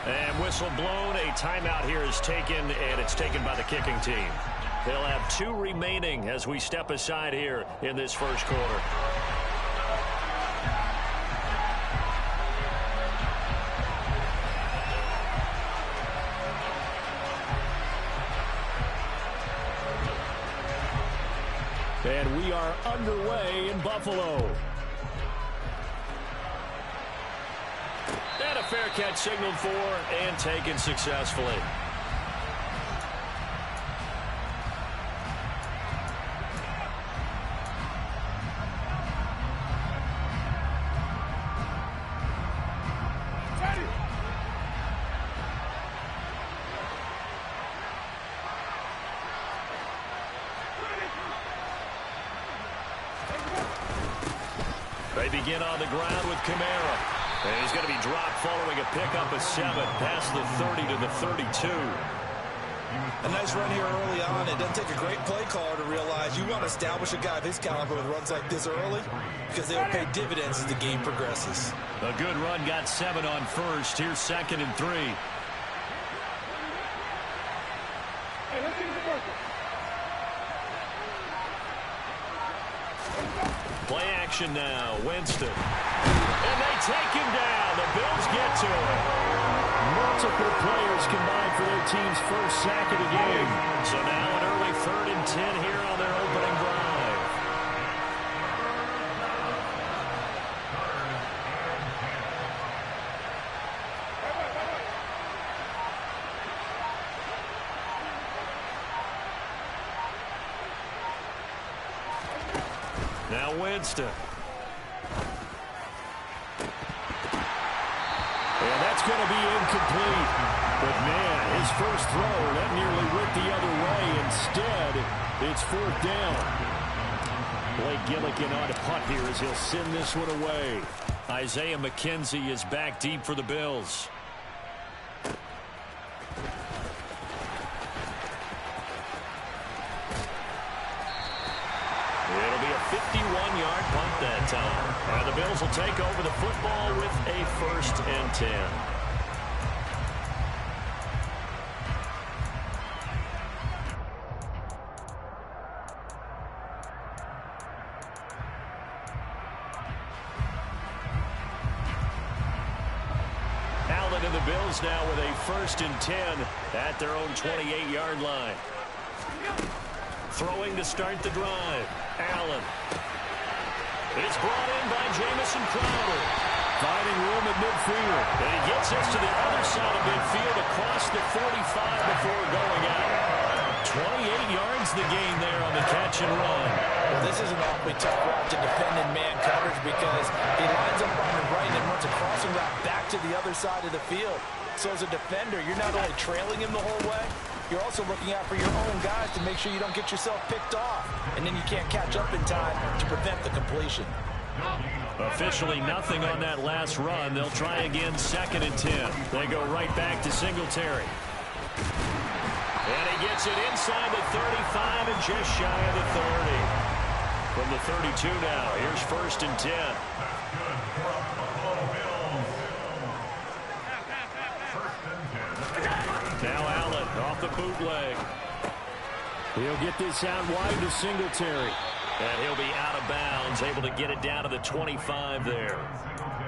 And whistle blown. A timeout here is taken, and it's taken by the kicking team. They'll have 2 remaining as we step aside here in this first quarter. And we are underway in Buffalo. And a fair catch signaled for and taken successfully. They begin on the ground with Kamara. And he's going to be dropped following a pickup of 7 past the 30 to the 32. A nice run here early on. It doesn't take a great play caller to realize you want to establish a guy of his caliber with runs like this early because they will pay dividends as the game progresses. A good run got 7 on first. Here's 2nd and 3. Play action now. Winston. And they take him down. The Bills get to him. Multiple players combined for their team's first sack of the game. So now an early 3rd and 10 here on their opening drive. Now Winston. And that's going to be incomplete. But, man, his first throw, that nearly went the other way. Instead, it's 4th down. Blake Gillikin on to punt here as he'll send this one away. Isaiah McKenzie is back deep for the Bills. It'll be a 51-yard punt that time. And the Bills will take over the football with a 1st and 10. Allen and the Bills now with a 1st and 10 at their own 28-yard line. Throwing to start the drive. Allen. It's brought in by Jamison Crowder. Finding room at midfield. And he gets us to the other side of midfield across the 45 before going out. 28 yards the gain there on the catch and run. Well, this is an awfully tough route to defend in man coverage because he lines up on the right and runs a crossing route back to the other side of the field. So as a defender, you're not only trailing him the whole way, you're also looking out for your own guys to make sure you don't get yourself picked off. And then you can't catch up in time to prevent the completion. Officially nothing on that last run. They'll try again 2nd and 10. They go right back to Singletary. And he gets it inside the 35 and just shy of the 30. From the 32 now, here's 1st and 10. Now Allen off the bootleg. He'll get this out wide to Singletary. And he'll be out of bounds, able to get it down to the 25 there.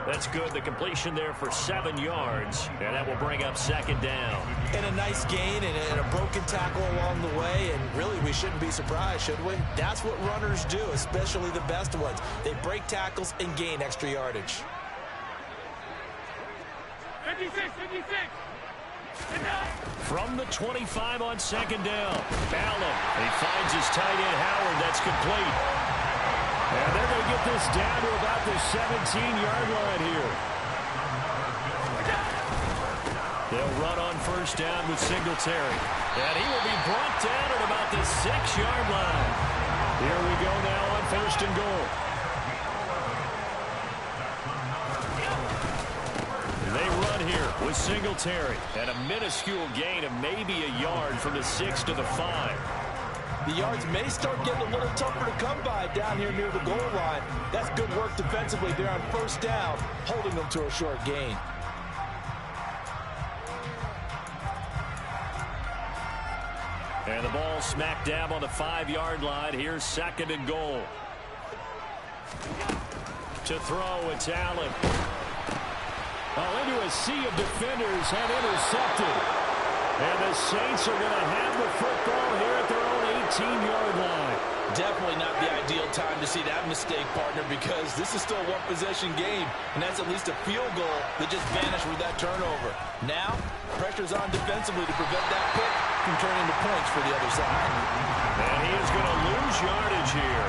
That's good. The completion there for 7 yards, and that will bring up 2nd down. And a nice gain and a broken tackle along the way, and really we shouldn't be surprised, should we? That's what runners do, especially the best ones. They break tackles and gain extra yardage. 56. From the 25 on 2nd down. Allen. He finds his tight end, Howard. That's complete. And they're going to get this down to about the 17-yard line here. They'll run on 1st down with Singletary. And he will be brought down at about the 6-yard line. Here we go now on 1st and goal. They run here with Singletary. And a minuscule gain of maybe a yard from the 6 to the 5. The yards may start getting a little tougher to come by down here near the goal line. That's good work defensively there on 1st down, holding them to a short gain. And the ball smack dab on the 5-yard line. Here's 2nd and goal. To throw, it's Allen. Into a sea of defenders and intercepted. And the Saints are going to have the football here at their own 18-yard line. Definitely not the ideal time to see that mistake, partner, because this is still a one-possession game, and that's at least a field goal that just vanished with that turnover. Now, pressure's on defensively to prevent that pick from turning into points for the other side. And he is going to lose yardage here.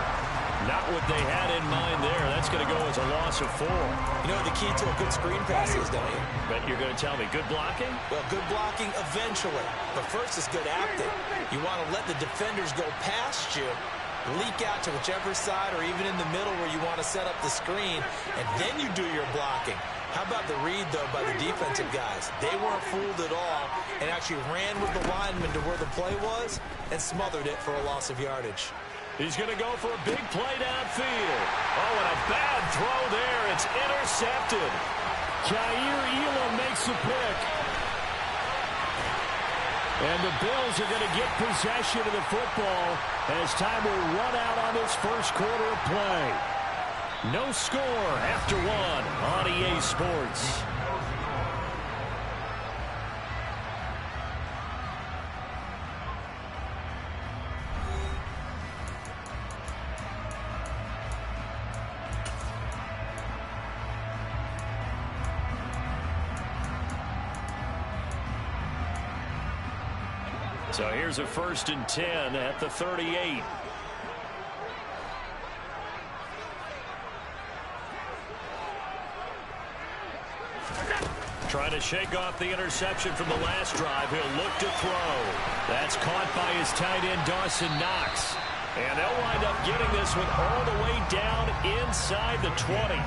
Not what they had in mind there. That's going to go as a loss of 4. You know what the key to a good screen pass is, don't you? But you're going to tell me good blocking? Well, good blocking eventually. But first is good acting. You want to let the defenders go past you, leak out to whichever side or even in the middle where you want to set up the screen, and then you do your blocking. How about the read, though, by the defensive guys? They weren't fooled at all and actually ran with the lineman to where the play was and smothered it for a loss of yardage. He's going to go for a big play downfield. Oh, and a bad throw there. It's intercepted. Jair Elam makes the pick. And the Bills are going to get possession of the football as time will run out on this first quarter of play. No score after 1 on EA Sports. So here's a 1st and 10 at the 38. Trying to shake off the interception from the last drive. He'll look to throw. That's caught by his tight end, Dawson Knox. And they'll wind up getting this one all the way down inside the 20.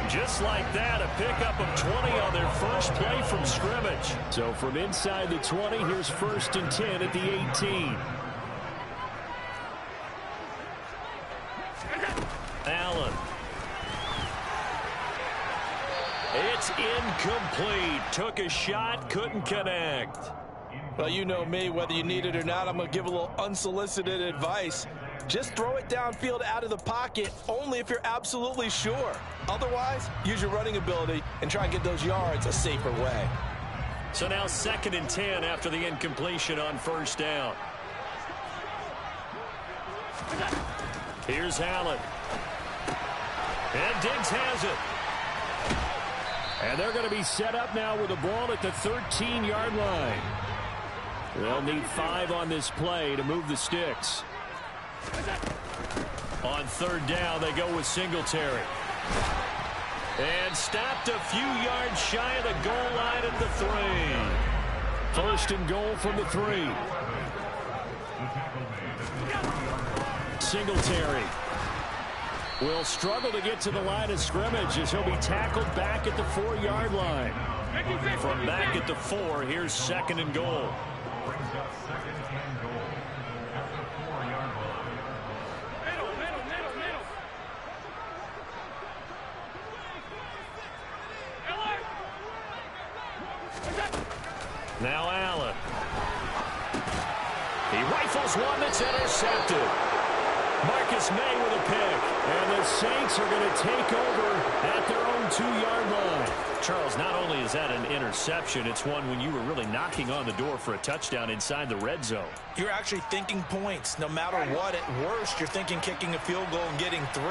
Just like that, a pickup of 20 on their first play from scrimmage. So from inside the 20, here's 1st and 10 at the 18. Allen. It's incomplete. Took a shot, couldn't connect. Well, you know me, whether you need it or not, I'm going to give a little unsolicited advice. Just throw it downfield out of the pocket only if you're absolutely sure. Otherwise, use your running ability and try and get those yards a safer way. So now 2nd and 10 after the incompletion on 1st down. Here's Allen. And Diggs has it. And they're going to be set up now with the ball at the 13-yard line. They'll need 5 on this play to move the sticks. On 3rd down, they go with Singletary. And stopped a few yards shy of the goal line at the 3. 1st and goal from the 3. Singletary will struggle to get to the line of scrimmage as he'll be tackled back at the 4-yard line. From back at the 4, here's 2nd and goal. Now Allen. He rifles one that's intercepted. Marcus May with a pick. And the Saints are going to take over at their own 2-yard line. Charles, not only is that an interception, it's one when you were really knocking on the door for a touchdown inside the red zone. You're actually thinking points. No matter what, at worst, you're thinking kicking a field goal and getting 3.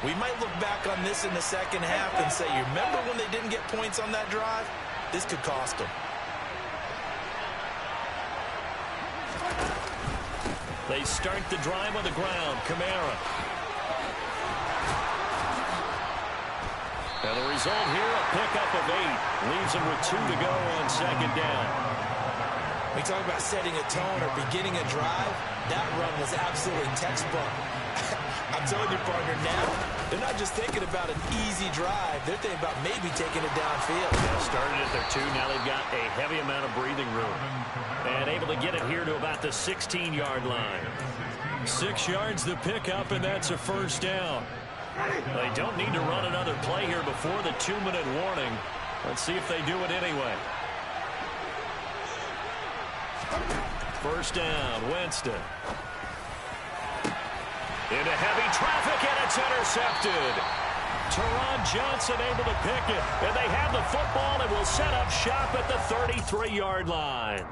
We might look back on this in the second half and say, you remember when they didn't get points on that drive? This could cost them. They start the drive on the ground. Kamara. And the result here, a pickup of 8. Leaves them with 2 to go on 2nd down. We talk about setting a tone or beginning a drive. That run was absolutely textbook. I'm telling you, partner, now they're not just thinking about an easy drive. They're thinking about maybe taking it downfield. Yeah, started at their 2. Now they've got a heavy amount of breathing room. And able to get it here to about the 16-yard line. 6 yards the pickup, and that's a 1st down. They don't need to run another play here before the 2-minute warning. Let's see if they do it anyway. First down, Winston. Into heavy traffic, and it's intercepted. Teron Johnson able to pick it, and they have the football and will set up shop at the 33-yard line.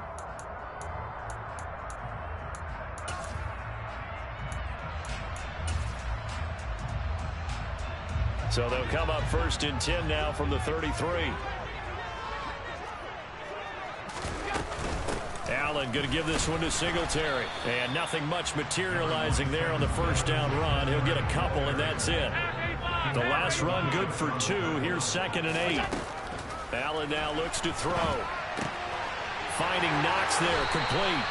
So they'll come up first and 10 now from the 33. Allen going to give this one to Singletary. And nothing much materializing there on the first down run. He'll get a couple, and that's it. The last run good for 2. Here's 2nd and 8. Allen now looks to throw. Finding Knox there, complete.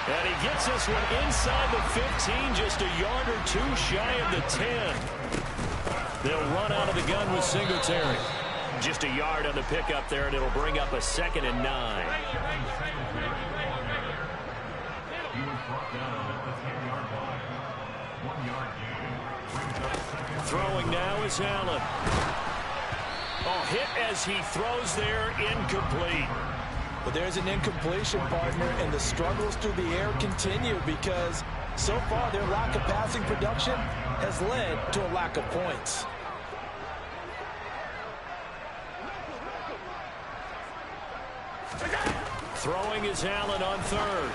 And he gets this one inside the 15, just a yard or 2 shy of the 10. They'll run out of the gun with Singletary. Just a yard on the pickup there, and it'll bring up a 2nd and 9. Throwing now is Allen. Oh, hit as he throws there, incomplete. But there's an incompletion, partner, and the struggles through the air continue because so far their lack of passing production has led to a lack of points. Throwing is Allen on 3rd.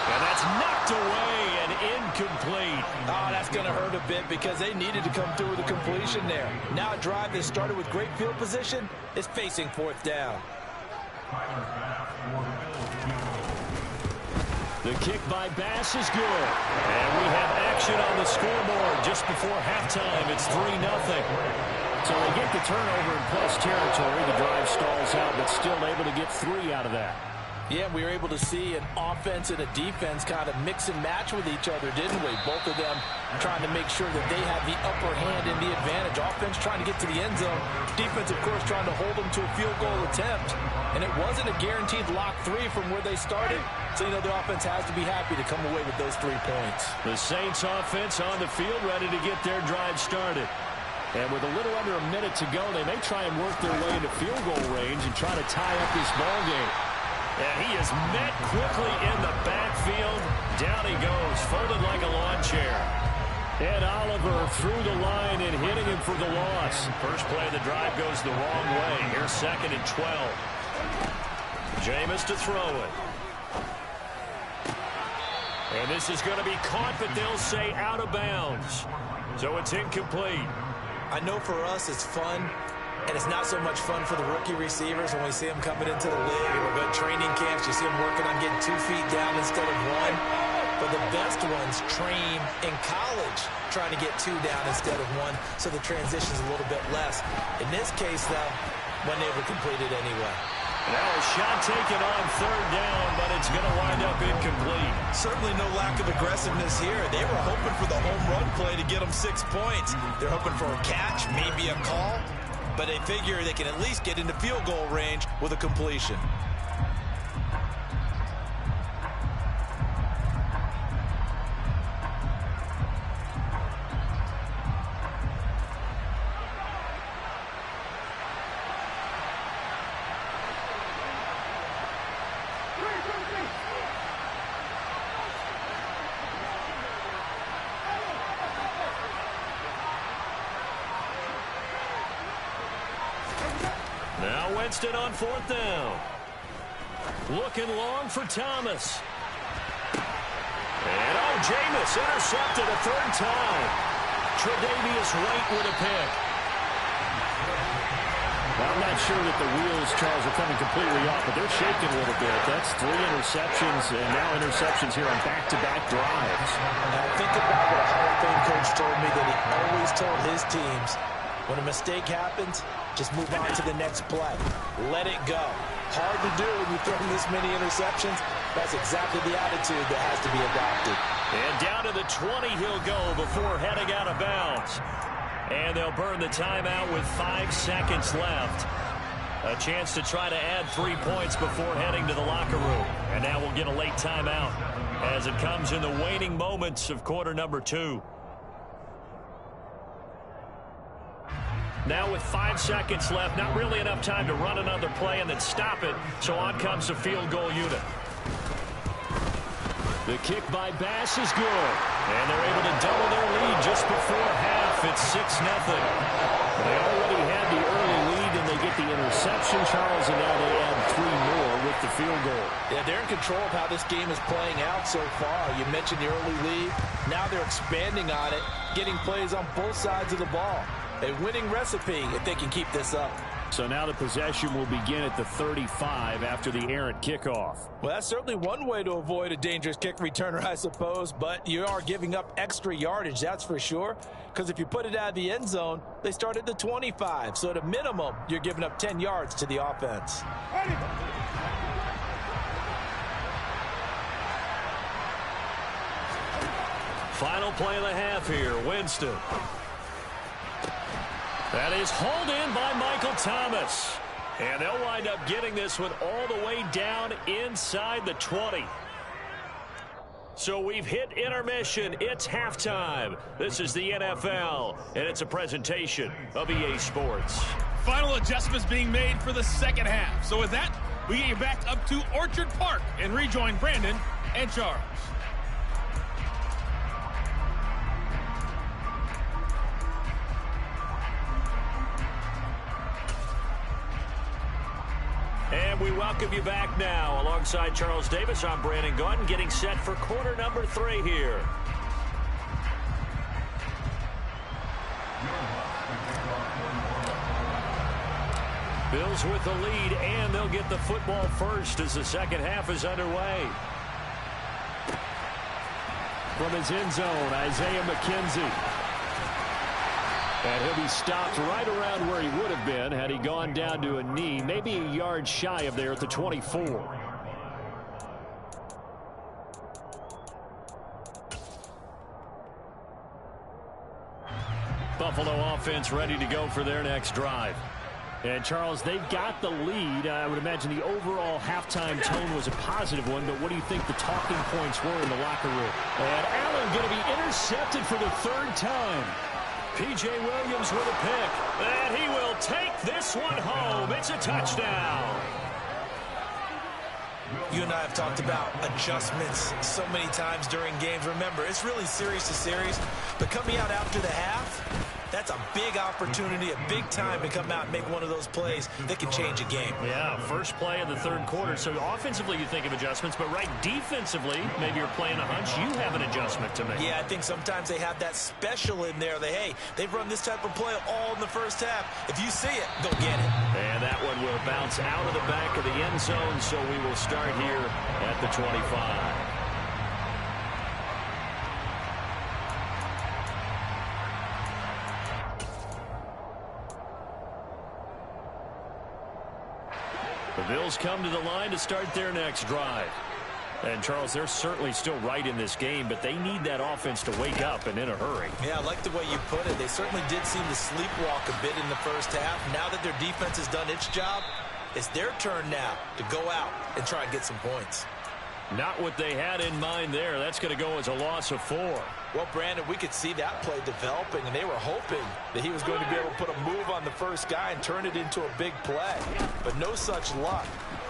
And that's knocked away and incomplete. Oh, that's going to hurt a bit because they needed to come through with a completion there. Now a drive that started with great field position is facing 4th down. The kick by Bass is good. And we have action on the scoreboard just before halftime. It's 3-0. So they get the turnover in plus territory. The drive stalls out, but still able to get 3 out of that. Yeah, we were able to see an offense and a defense kind of mix and match with each other, didn't we? Both of them trying to make sure that they have the upper hand and the advantage. Offense trying to get to the end zone. Defense, of course, trying to hold them to a field goal attempt. And it wasn't a guaranteed lock 3 from where they started. So, you know, the offense has to be happy to come away with those 3 points. The Saints offense on the field ready to get their drive started. And with a little under a minute to go, they may try and work their way into field goal range and try to tie up this ball game. And he is met quickly in the backfield. Down he goes, folded like a lawn chair. Ed Oliver through the line and hitting him for the loss. First play of the drive goes the wrong way. Here's 2nd and 12. Jameis to throw it. And this is going to be caught, but they'll say out of bounds. So it's incomplete. I know for us it's fun, and it's not so much fun for the rookie receivers when we see them coming into the league. We're going to training camps. You see them working on getting 2 feet down instead of 1. But the best ones train in college trying to get 2 down instead of 1, so the transition's a little bit less. In this case, though, wasn't able to complete it anyway. Now a shot taken on 3rd down, but it's going to wind up incomplete. Certainly no lack of aggressiveness here. They were hoping for the home run play to get them 6 points. They're hoping for a catch, maybe a call, but they figure they can at least get into field goal range with a completion. Now Winston on 4th down. Looking long for Thomas. And Jameis intercepted a 3rd time. Tre'Davious White with a pick. I'm not sure that the wheels, Charles, are coming completely off, but they're shaking a little bit. That's 3 interceptions, and now interceptions here on back-to-back drives. Now think about what a Hall of Fame coach told me that he always told his teams, when a mistake happens, just move on to the next play. Let it go. Hard to do when you throw this many interceptions. That's exactly the attitude that has to be adopted. And down to the 20 he'll go before heading out of bounds. And they'll burn the timeout with 5 seconds left. A chance to try to add 3 points before heading to the locker room. And now we'll get a late timeout as it comes in the waning moments of quarter number 2. Now with 5 seconds left, not really enough time to run another play and then stop it. So on comes the field goal unit. The kick by Bass is good. And they're able to double their lead just before half. It's 6-0. They already had the early lead, and they get the interception, Charles, and now they add 3 more with the field goal. Yeah, they're in control of how this game is playing out so far. You mentioned the early lead. Now they're expanding on it, getting plays on both sides of the ball. A winning recipe if they can keep this up. So now the possession will begin at the 35 after the errant kickoff. Well, that's certainly one way to avoid a dangerous kick returner, I suppose, but you are giving up extra yardage, that's for sure, because if you put it out of the end zone, they start at the 25, so at a minimum, you're giving up 10 yards to the offense. Final play of the half here, Winston. That is hauled in by Michael Thomas. And they'll wind up getting this one all the way down inside the 20. So we've hit intermission. It's halftime. This is the NFL, and it's a presentation of EA Sports. Final adjustments being made for the second half. So with that, we get you back up to Orchard Park and rejoin Brandon and Charles. And we welcome you back now. Alongside Charles Davis, I'm Brandon Gaudin, getting set for quarter number 3 here. Bills with the lead, and they'll get the football first as the second half is underway. From his end zone, Isaiah McKenzie. And he'll be stopped right around where he would have been had he gone down to a knee, maybe a yard shy of there at the 24. Buffalo offense ready to go for their next drive. And, Charles, they've got the lead. I would imagine the overall halftime tone was a positive one, but what do you think the talking points were in the locker room? And Allen going to be intercepted for the 3rd time. P.J. Williams with a pick, and he will take this one home. It's a touchdown. You and I have talked about adjustments so many times during games. Remember, it's really series to series, but coming out after the half, that's a big opportunity, a big time to come out and make one of those plays that can change a game. Yeah, first play of the 3rd quarter. So offensively you think of adjustments, but right defensively, maybe you're playing a hunch. You have an adjustment to make. Yeah, I think sometimes they have that special in there. They've run this type of play all in the first half. If you see it, go get it. And that one will bounce out of the back of the end zone, so we will start here at the 25. The Bills come to the line to start their next drive. And, Charles, they're certainly still right in this game, but they need that offense to wake up and in a hurry. Yeah, I like the way you put it. They certainly did seem to sleepwalk a bit in the first half. Now that their defense has done its job, it's their turn now to go out and try and get some points. Not what they had in mind there. That's going to go as a loss of 4. Well, Brandon, we could see that play developing, and they were hoping that he was going to be able to put a move on the first guy and turn it into a big play. But no such luck.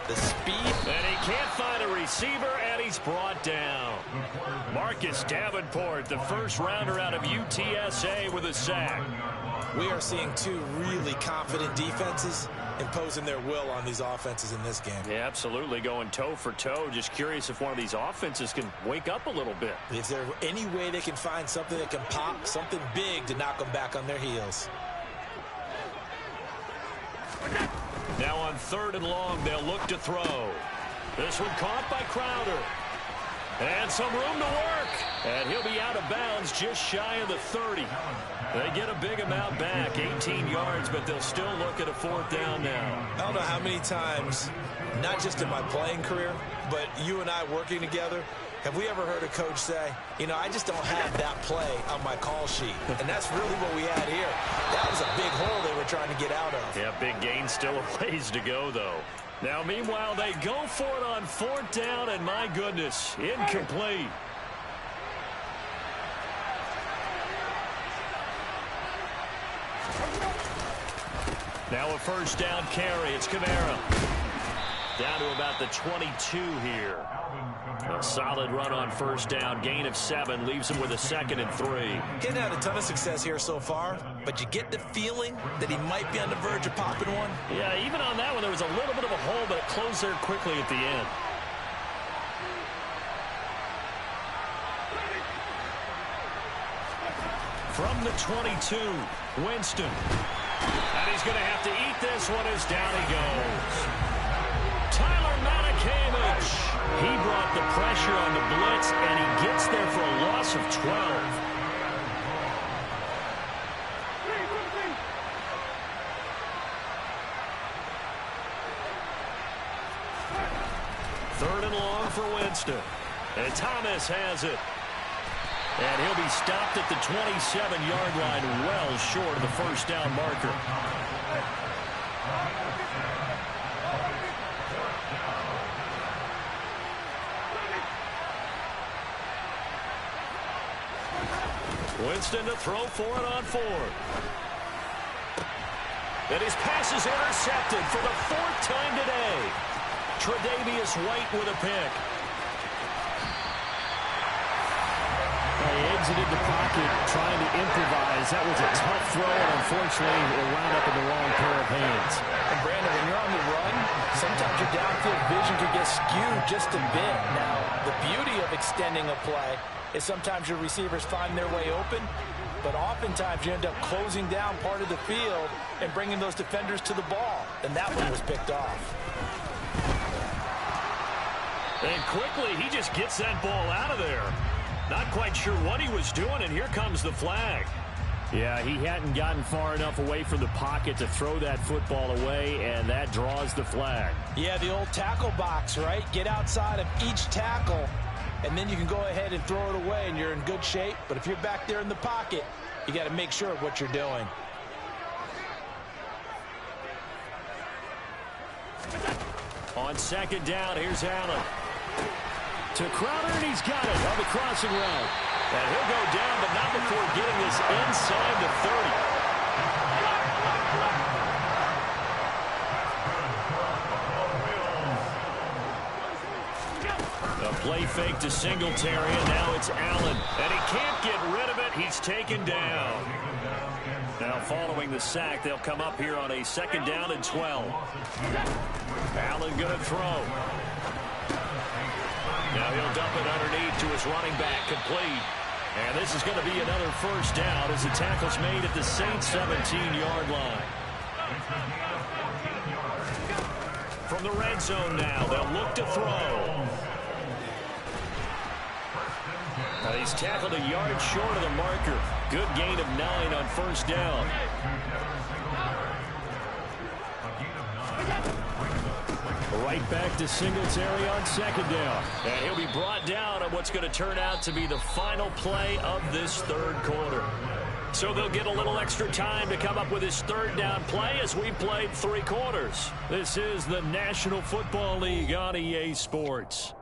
The speed. And he can't find a receiver, and he's brought down. Marcus Davenport, the first rounder out of UTSA with a sack. We are seeing 2 really confident defenses imposing their will on these offenses in this game. Yeah, absolutely, going toe for toe. Just curious if one of these offenses can wake up a little bit. Is there any way they can find something that can pop, something big to knock them back on their heels? Now on 3rd and long, they'll look to throw. This one caught by Crowder. And some room to work. And he'll be out of bounds just shy of the 30. They get a big amount back, 18 yards, but they'll still look at a 4th down now. I don't know how many times, not just in my playing career, but you and I working together, have we ever heard a coach say, you know, I just don't have that play on my call sheet. And that's really what we had here. That was a big hole they were trying to get out of. Yeah, big gain, still a ways to go, though. Now, meanwhile, they go for it on 4th down, and my goodness, incomplete. Now a 1st down carry. It's Kamara. Down to about the 22 here. A solid run on first down. Gain of 7 leaves him with a 2nd and 3. He hasn't had a ton of success here so far, but you get the feeling that he might be on the verge of popping one. Yeah, even on that one, there was a little bit of a hole, but it closed there quickly at the end. From the 22, Winston. And he's going to have to eat this one as down he goes. Tyler Matakevich. He brought the pressure on the blitz, and he gets there for a loss of 12. Third and long for Winston. And Thomas has it. And he'll be stopped at the 27-yard line, well short of the first down marker. Winston to throw for it on 4th. And his pass is intercepted for the 4th time today. Tre'Davious White with a pick. He exited the pocket trying to improvise. That was a tough throw, and unfortunately, it wound up in the wrong pair of hands. And Brandon, when you're on the run, sometimes your downfield vision can get skewed just a bit. Now, the beauty of extending a play is sometimes your receivers find their way open, but oftentimes you end up closing down part of the field and bringing those defenders to the ball. And that one was picked off. And quickly, he just gets that ball out of there. Not quite sure what he was doing, and here comes the flag. Yeah, he hadn't gotten far enough away from the pocket to throw that football away, and that draws the flag. Yeah, the old tackle box, right? Get outside of each tackle, and then you can go ahead and throw it away, and you're in good shape. But if you're back there in the pocket, you got to make sure of what you're doing. On 2nd down, here's Allen. To Crowder, and he's got it on the crossing route. And he'll go down, but not before getting this inside the 30. A play fake to Singletary, and now it's Allen. And he can't get rid of it. He's taken down. Now following the sack, they'll come up here on a 2nd down and 12. Allen going to throw. Now he'll dump it underneath to his running back, complete. And this is going to be another first down as the tackle's made at the Saints' 17-yard line. From the red zone now, they'll look to throw. Now he's tackled a yard short of the marker. Good gain of 9 on first down. Right back to Singletary on 2nd down. And he'll be brought down on what's going to turn out to be the final play of this 3rd quarter. So they'll get a little extra time to come up with his 3rd down play as we played 3 quarters. This is the National Football League on EA Sports.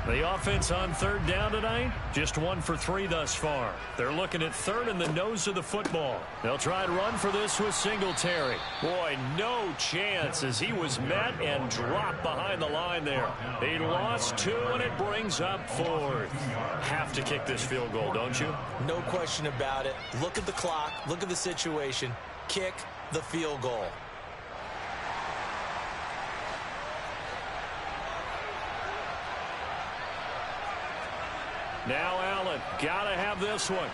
The offense on 3rd down tonight, just 1 for 3 thus far. They're looking at 3rd in the nose of the football. They'll try and run for this with Singletary. Boy, no chance as he was met and dropped behind the line there. He lost 2, and it brings up 4th. Have to kick this field goal, don't you? No question about it. Look at the clock. Look at the situation. Kick the field goal. Now Allen, gotta have this one.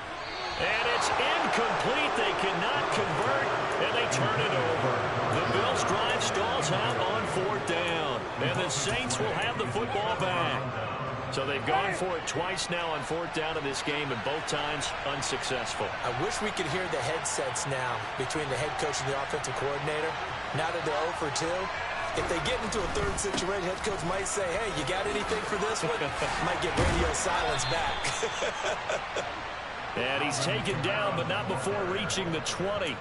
And it's incomplete. They cannot convert, and they turn it over. The Bills' drive stalls out on 4th down, and the Saints will have the football back. So they've gone for it twice now on 4th down in this game, and both times unsuccessful. I wish we could hear the headsets now between the head coach and the offensive coordinator. Now that they're 0 for 2, if they get into a 3rd situation, head coach might say, hey, you got anything for this one? Might get radio silence back. And he's taken down, but not before reaching the 20.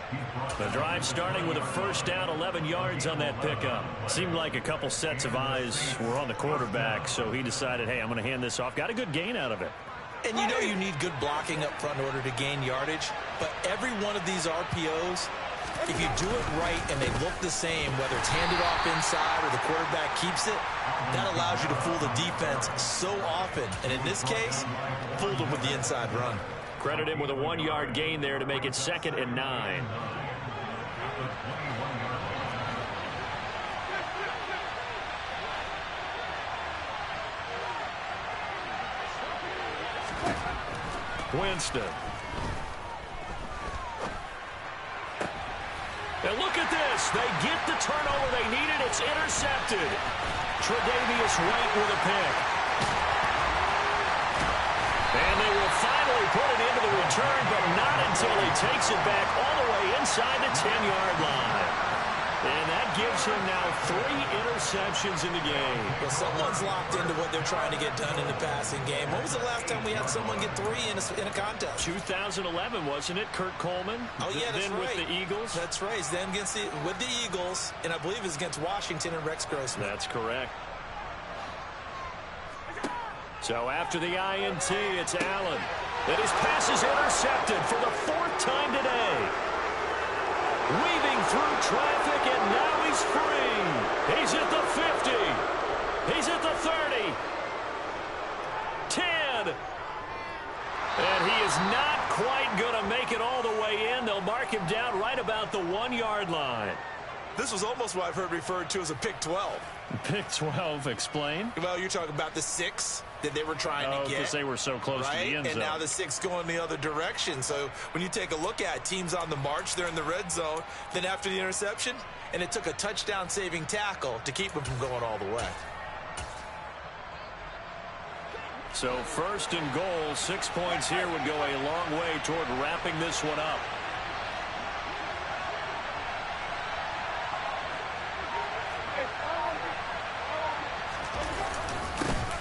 The drive starting with a first down, 11 yards on that pickup. Seemed like a couple sets of eyes were on the quarterback, so he decided, hey, I'm going to hand this off. Got a good gain out of it. And you know you need good blocking up front in order to gain yardage, but every one of these RPOs, if you do it right and they look the same, whether it's handed off inside or the quarterback keeps it, that allows you to fool the defense so often. And in this case, fooled them with the inside run. Credit him with a 1-yard gain there to make it 2nd and 9. Winston. And look at this. They get the turnover they needed. It's intercepted. Tre'Davious White with a pick. And they will finally put it into the return, but not until he takes it back all the way inside the 10-yard line. And that gives him now 3 interceptions in the game. Well, someone's locked into what they're trying to get done in the passing game. When was the last time we had someone get 3 in a contest? 2011, wasn't it? Kurt Coleman. Oh, yeah, that's then right. With the Eagles. That's right. Then with the Eagles, and I believe it's against Washington and Rex Grossman. That's correct. So after the INT, it's Allen. And his pass is intercepted for the 4th time today. Weaving through traffic, and now he's free. He's at the 50. He's at the 30. 10. And he is not quite going to make it all the way in. They'll mark him down right about the 1-yard line. This was almost what I've heard referred to as a pick 12. Pick 12, explain. Well, you're talking about the 6 that they were trying to get. Because they were so close to the end zone. And now the 6 going the other direction. So when you take a look at teams on the march, they're in the red zone. Then after the interception, and it took a touchdown-saving tackle to keep them from going all the way. So 1st and goal, 6 points here would go a long way toward wrapping this one up.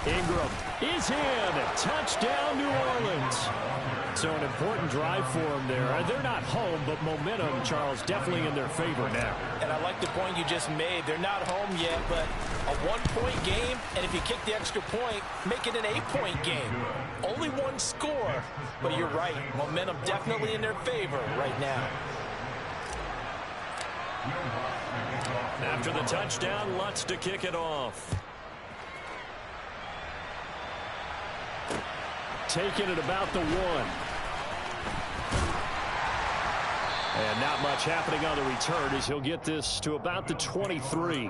Ingram is in. Touchdown, New Orleans. So an important drive for them there. They're not home, but momentum, Charles, definitely in their favor now. And I like the point you just made. They're not home yet, but a 1-point game, and if you kick the extra point, make it an 8-point game. Only 1 score, but you're right. Momentum definitely in their favor right now. After the touchdown, Lutz to kick it off. Taking it about the 1. And not much happening on the return as he'll get this to about the 23.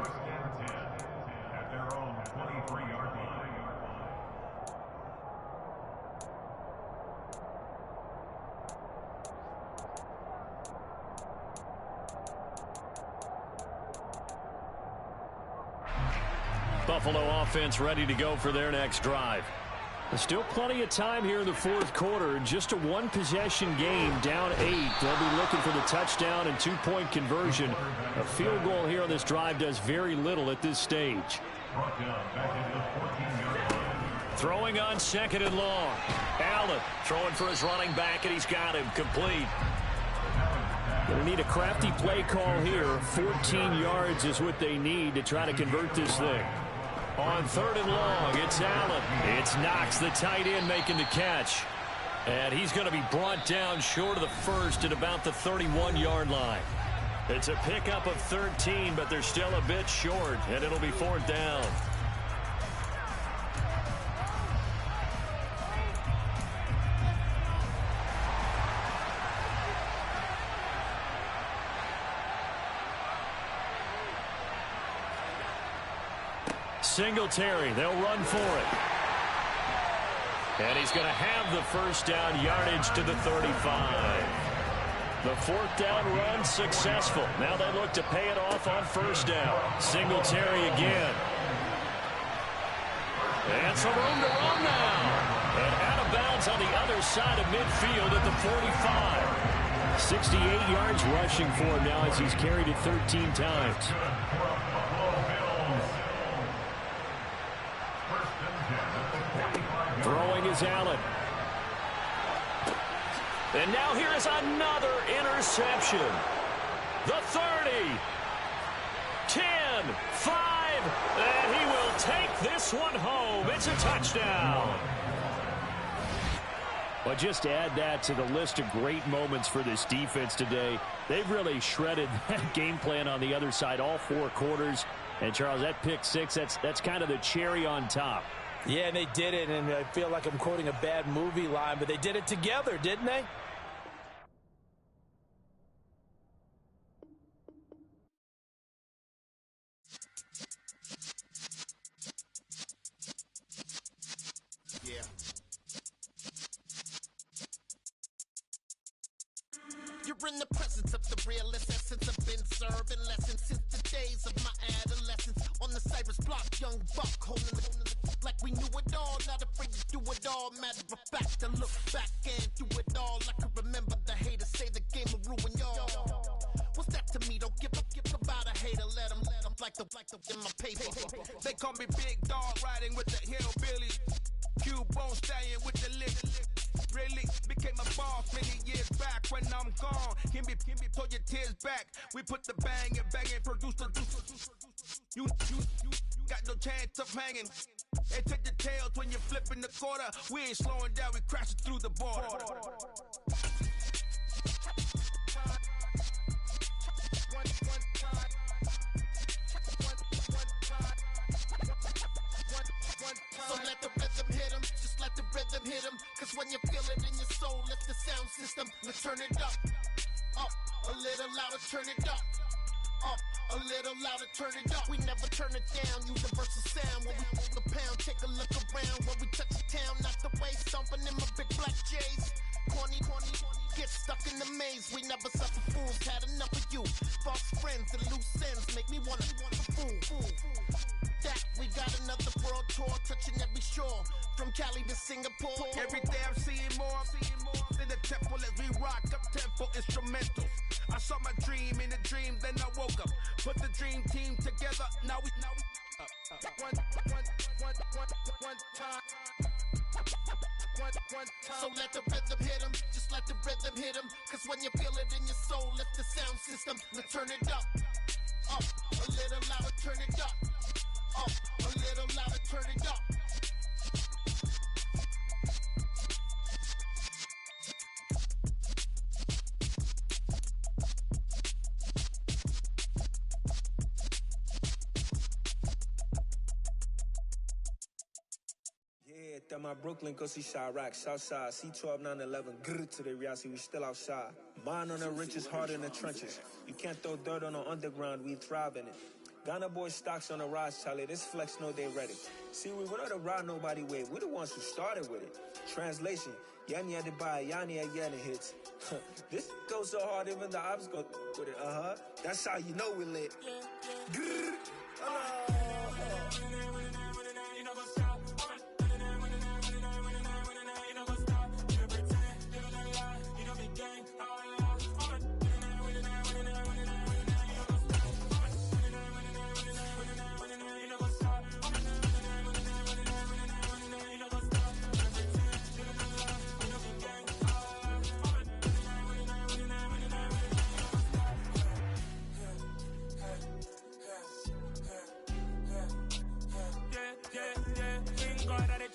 Buffalo offense ready to go for their next drive. There's still plenty of time here in the 4th quarter. Just a 1-possession game, down 8. They'll be looking for the touchdown and 2-point conversion. A field goal here on this drive does very little at this stage. Throwing on 2nd and long. Allen throwing for his running back, and he's got him complete. Going to need a crafty play call here. 14 yards is what they need to try to convert this thing. On 3rd and long, it's Allen. It's Knox, the tight end, making the catch. And he's going to be brought down short of the 1st at about the 31-yard line. It's a pickup of 13, but they're still a bit short, and it'll be 4th down. Singletary, they'll run for it. And he's going to have the first down, yardage to the 35. The 4th down run successful. Now they look to pay it off on 1st down. Singletary again. And some room to run now. And out of bounds on the other side of midfield at the 45. 68 yards rushing for him now as he's carried it 13 times. Throwing is Allen. And now here is another interception. The 30, 10, 5, and he will take this one home. It's a touchdown. But just to add that to the list of great moments for this defense today, they've really shredded that game plan on the other side all 4 quarters. And, Charles, that pick 6, that's kind of the cherry on top. Yeah, and they did it, and I feel like I'm quoting a bad movie line, but they did it together, didn't they? Yeah. You're in the presence of the realest essence. I've been serving lessons since the days of my adolescence. On the Cypress block, young buck, holding it like we knew it all. Not afraid to do it all. Matter of fact, I look back and do it all. I can remember the haters say the game will ruin y'all. What's that to me? Don't give about a hater. Let them like the in my paper. They call me Big Dog, riding with the hillbillies. Cubone stallion with the lick. Really became a boss many years back. When I'm gone, can be pull your tears back. We put the bang and produce the you got no chance of hanging. And take the tails when you're flipping the quarter. We ain't slowing down, we crashing through the border. So let the rhythm hit him, just let the rhythm hit him. Cause when you feel it in your soul, lift the sound system. Let's turn it up, a little louder, turn it up, a little louder, turn it up. We never turn it down, universal sound. When we pull the pound, take a look around. When we touch the town, not the way, stomping in my big black J's. Corny, get stuck in the maze. We never suffer fools, had enough of you. False friends and loose ends make me wanna fool. That we got another world tour, touching every shore, from Cali to Singapore. Every day I'm seeing more in the temple as we rock up tempo instrumentals. I saw my dream in a dream, then I woke up. Put the dream team together, now we one time. So let the rhythm hit him, just let the rhythm hit him. Cause when you feel it in your soul, lift the sound system. Let's turn it up, a little louder, turn it up, a little louder, turn it up. That my Brooklyn, go see Chirac, Southside, C12, 911, grrr to the reality, we still outside. Bond on the richest, heart in the trenches. You can't throw dirt on the underground, we thrive in it. Ghana boys stocks on the rise, Charlie, this flex know they ready. See, we were not to ride nobody with, we're the ones who started with it. Translation, Yanni had to buy, Yanni had getting hits. This goes so hard, even the ops go with it, That's how you know we lit. Grrr,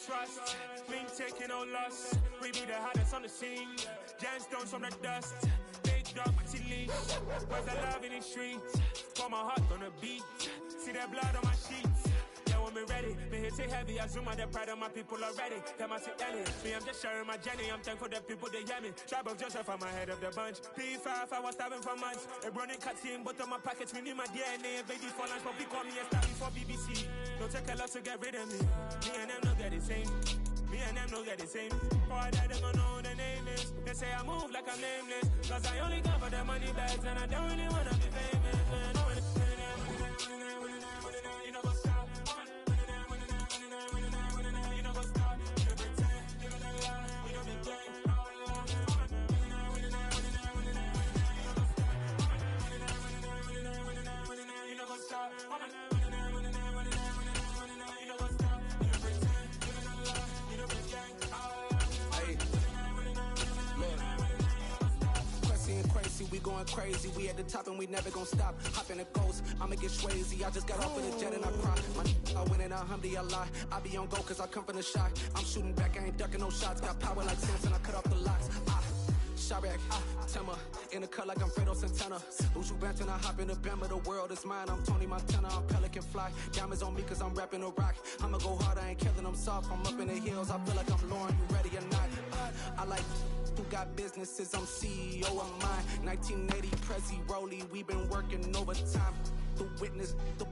trust, we ain't taking no loss. We be the hottest on the scene. Gemstones from the dust. Big dog, but she leash. Where's the love in the streets? Pour my heart on the beat. See that blood on my sheets. Yeah, when we ready, me hit it heavy. I zoom out the pride of my people already. Them I see Ellie. Me, I'm just sharing my journey. I'm thankful that people they hear me. Tribe of Joseph, I'm ahead of the bunch. P5, I was starving for months. A running cutscene, but on my pockets, we need my DNA. Baby for lunch, but we call me a starving for BBC. Don't take a lot to get rid of me. Me and them don't get the same. Me and them don't get the same. For I die, they gon' know who the name is. They say I move like I'm nameless. Cause I only come for the money bags and I don't really wanna be famous. You know go stop. You know go stop. You know pretend. You know the lie. You know the game. You know go stop. crazy. We at the top and we never gon' stop. Hop in a ghost, I'ma get swayzy. I just got off of the jet and I cry. I win in a Humvee, I lie. I be on go cause I come from the shot. I'm shooting back, I ain't ducking no shots. Got power like Samson, I cut off the locks. Chirac, Tema, in the cut like I'm Fredo Santana. Uju Benton, I hop in the Bama, the world is mine. I'm Tony Montana, I'm Pelican Fly. Diamonds on me cause I'm rapping a rock. I'ma go hard, I ain't killing them soft. I'm up in the hills, I feel like I'm Lauren, you ready or not? I like who got businesses, I'm CEO of mine. 1980, Prezi Rolly, we been working overtime. The witness, the